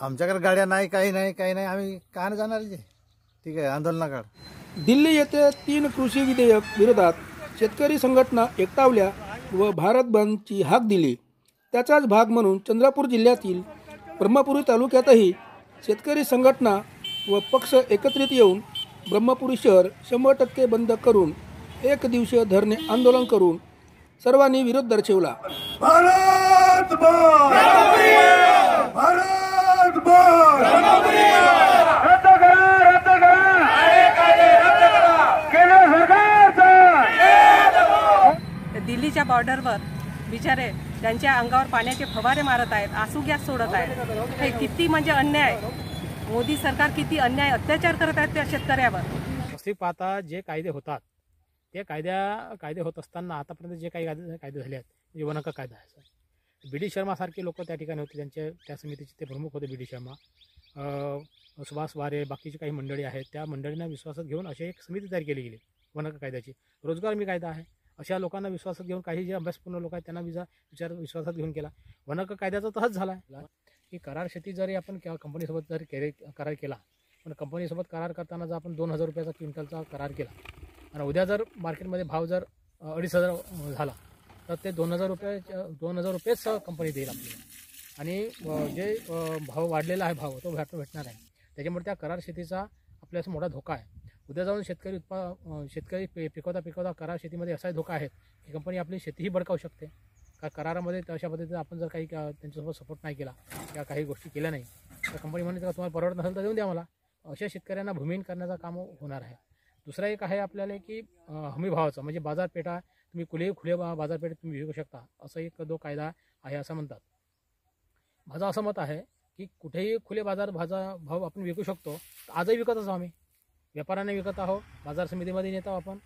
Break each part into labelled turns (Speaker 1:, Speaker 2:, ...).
Speaker 1: आमच्याकडे गाड्या नाही, काही नाही, आम्ही का जाणार जे? ठीक आहे, आंदोलनाकाळ.
Speaker 2: दिल्ली येथे 3 कृषी विधेयक विरोधात शेतकरी संघटना एकटावल्या व भारत बंदची हाक दिली. त्याचाच भाग म्हणून चंद्रपूर जिल्ह्यातील ब्रह्मपुरी तालुक्यातही शेतकरी संघटना व पक्ष एकत्रित येऊन ब्रह्मपुरी शहर 100% बंद करून 1 दिवसीय धरणे आंदोलन करून सर्वांनी विरोध दर्शवला.
Speaker 3: भारत बंद! भारत बंद! रद्द करा! केंद्र सरकारचं!
Speaker 4: दिल्लीच्या बॉर्डरवर बिचारे त्यांच्या अंगावर पाण्याचे फवारे मारत आहेत, आसू गॅस सोडत आहेत. हे किती म्हणजे अन्याय. मोदी सरकार किती अन्याय अत्याचार करत आहेत त्या शेतकऱ्यावर.
Speaker 5: तसे पाहता जे कायदे होतात ते कायदे होत असताना आतापर्यंत जे काही कायदे झाले आहेत, म्हणजे वनहक्क कायदा आहे, बी डी शर्मासारखे लोक त्या ठिकाणी होते, त्या समितीचे ते प्रमुख होते बी डी शर्मा, सुभाष वारे, बाकीची काही मंडळी आहेत. त्या मंडळींना विश्वासात घेऊन अशी एक समिती तयार केली गेली वनहक्क कायद्याची. रोजगार हमी कायदा आहे, अशा लोकांना विश्वासात घेऊन काही जे अभ्यासपूर्ण लोक आहेत त्यांना विश्वासात घेऊन केला. वनहक्क कायद्याचा तसंच झाला आहे की करार शेती जरी आपण कंपनीसोबत जरी करार केला, पण कंपनीसोबत करार करताना जर आपण 2000 रुपयाचा क्विंटलचा करार केला आणि उद्या जर मार्केटमध्ये भाव जर 2500 झाला तर ते 2000 रुपयेच कंपनी देईल आपल्याला. आणि जे भाव वाढलेला आहे तो भेटणार आहे. त्याच्यामुळे त्या करार शेतीचा आपल्याला मोठा धोका आहे. उद्या जाऊन शेतकरी पिकवता करार शेतीमध्ये असाही धोका आहे की कंपनी आपली शेतीही बळकावू शकते. का करारामध्ये अशा पद्धतीने आपण जर काही त्यांच्यासोबत सपोर्ट नाही केला किंवा काही गोष्टी केल्या नाही तर कंपनी म्हणते का तुम्हाला परवडत नसेल तर देऊन द्या मला. अशा शेतकऱ्यांना भूमिहीन करण्याचं काम होणार आहे. दुसरा एक आहे आपल्याला की हमी भावाचं, म्हणजे बाजारपेठा तुम्ही खुले बाजारपेठेत तुम्ही विकू शकता, असं एक कायदा आहे असं म्हणतात. माझं असं मत आहे की कुठेही खुले भाव आपण विकू शकतो. आजही विकत असो, आम्ही व्यापाऱ्यांना विकत आहोत, बाजार समितीमध्ये नेत आहोत. आपण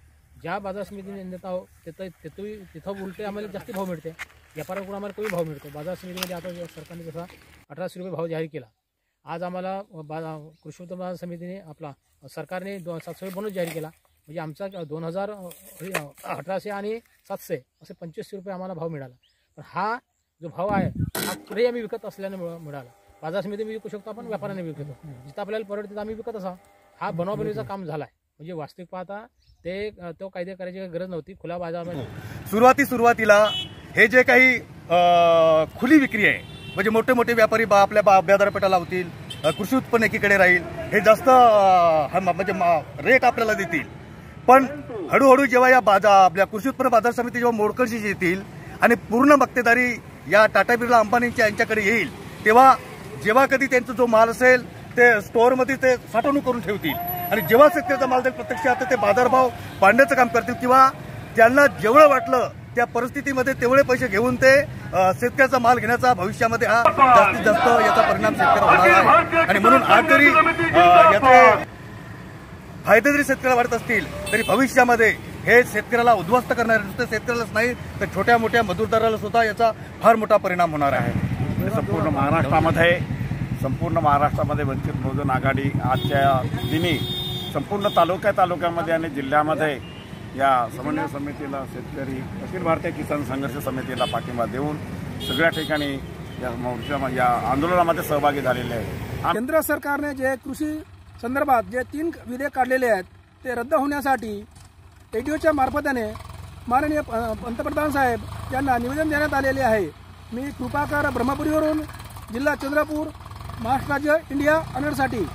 Speaker 5: ज्या बाजार समितीने नेत आहोत तिथं उलटे आम्हाला जास्त भाव मिळते, व्यापाऱ्यांकडून आम्हाला कमी भाव मिळतो. बाजार समितीमध्ये आता सरकारने जसा 1800 रुपये भाव जाहीर केला. आज आम्हाला कृषी उत्पन्न बाजार समितीने सरकारने 700 बोनस जाहीर केला. म्हणजे आमचा 1800 आणि 700 असे 2500 रुपये आम्हाला भाव मिळाला. पण हा जो भाव आहे हा कुठेही आम्ही विकत असल्याने मिळाला. बाजार समितीमध्ये विकू शकतो, आपण व्यापाऱ्याने विकतो. जिथं आपल्याला परवडते आम्ही विकत असा. हा बनवाबनवीचं काम झाला आहे. म्हणजे वास्तविक पाहता तो कायदे करायची गरज नव्हती. खुला बाजारामध्ये
Speaker 3: सुरुवातीला हे जे काही खुली विक्री आहे, म्हणजे मोठे व्यापारी आपल्या बाजारपेठा लावतील, कृषी उत्पन्न एकीकडे राहील, हे जास्त म्हणजे रेट आपल्याला देतील. पण हळूहळू जेव्हा या आपल्या कृषी उत्पन्न बाजार समिती जेव्हा मोडकळीस येतील आणि पूर्ण मक्तेदारी या टाटा बिर्ला अंबानींच्या यांच्याकडे येईल, जेव्हा कधी त्यांचा जो माल असेल ते स्टोअरमध्ये ते साठवणूक करून ठेवतील आणि जेव्हा शेतकऱ्याचा माल जाईल प्रत्यक्षात ते बाजारभाव पाडण्याचं काम करतील किंवा त्यांना जेवढं वाटलं त्या परिस्थितीमध्ये तेवढे पैसे घेऊन ते शेतकऱ्याचा माल घेण्याचा भविष्यामध्ये हा जास्तीत जास्त याचा परिणाम शेतकऱ्याला होणार आहे. आणि म्हणून आज जरी याचे फायदे जरी शेतकऱ्याला वाढत असतील तरी भविष्यामध्ये हे शेतकऱ्याला उद्ध्वस्त करणार, नुसतं शेतकऱ्यालाच नाही तर छोट्या मोठ्या मजूरदाराला सुद्धा याचा फार मोठा परिणाम होणार आहे.
Speaker 6: संपूर्ण महाराष्ट्रामध्ये वंचित बहुजन आघाडी आजच्या दिनी संपूर्ण तालुक्यामध्ये आणि जिल्ह्यामध्ये या समन्वय समितीला, शेतकरी अखिल भारतीय किसान संघर्ष समितीला पाठिंबा देऊन सगळ्या ठिकाणी या आंदोलनामध्ये सहभागी झालेले आहे.
Speaker 2: केंद्र सरकारने जे कृषी संदर्भात जे 3 विधेयक काढलेले आहेत ते रद्द होण्यासाठी एडीओच्या मार्फताने माननीय पंतप्रधान साहेब यांना निवेदन देण्यात आलेले आहे. मी कृपाकर ब्रह्मपुरीवरून, जिल्हा चंद्रपूर, महाराष्ट्र राज्य, इंडिया अनडसाठी.